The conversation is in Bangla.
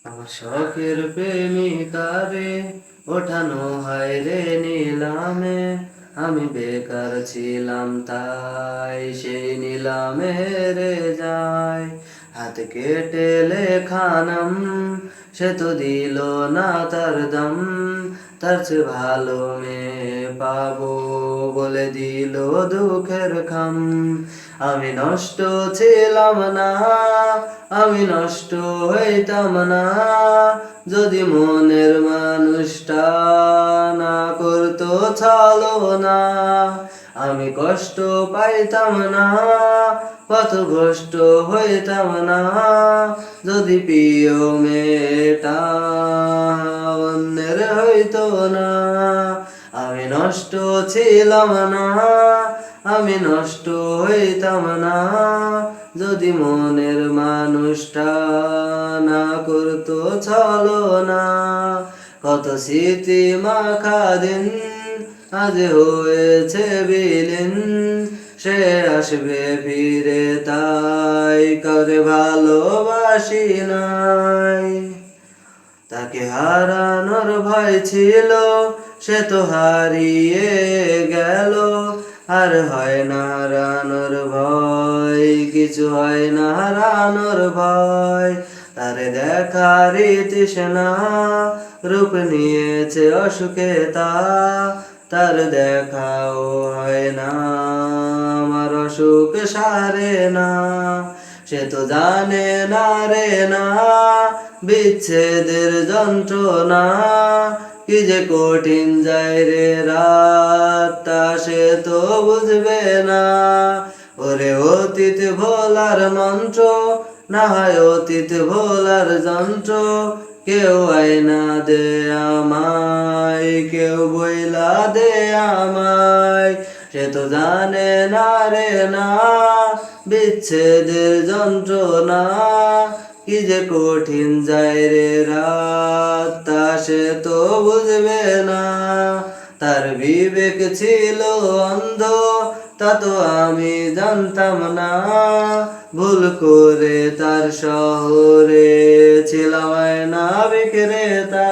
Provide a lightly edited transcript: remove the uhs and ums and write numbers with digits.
আমার শখের প্রেমিকারে ওঠানো হয় রে নিলামে, আমি বেকার ছিলাম তাই সেই নিলামে রে যায়। হাত কেটে লেখা নাম, সে তো দিল না তার দাম, তার চেয়ে ভালো মেয়ে পাবো বলে দিল দুঃখের খাম। আমি নষ্ট ছিলাম না, আমি নষ্ট হইতাম না, যদি মনের মানুষটা না করতো ছলনা। আমি কষ্ট পাইতাম না, কত কষ্ট হইতাম না, যদি প্রিয় মেয়েটা অন্যের হইতো না। আমি নষ্ট ছিলাম না, আমি নষ্ট হইতাম না, যদি মনের মানুষটা না করতো ছলনা। কত স্মৃতি মাখা দিন আজ হয়েছে বিলীন, সে আসবে ফিরে তাই কাউরে ভালোবাসি নাই। তাকে হারানোর ভয় ছিল, সে তো হারিয়ে গেল, আর হয় না হারানোর ভয়, কিছু হয় না হারানোর ভয়। তারে দেখার তৃষ্ণা রূপ নিয়েছে অসুখে তার দেখাও হয় না, আমার অসুখ সারে না। সে তো জানে না রে না, বিচ্ছেদের যন্ত্রণা কি যে কঠিন যায় রে রাত, তা সে তো বুঝবে না। ওরে অতীত ভোলার মন্ত্র, না হয় অতীত ভোলার যন্ত্র, কেউ আয়না দে আমায়, কেউ বইলা দে আমায়। সে তো জানে না রে না, বিচ্ছেদের যন্ত্রণা কি যে কঠিন যায় রে রাত, তা সে তো বুঝবে না। তার বিবেক ছিল অন্ধ, তা তো আমি জানতাম না, ভুল করে তার শহরে ছিলাম না বিক্রেতা।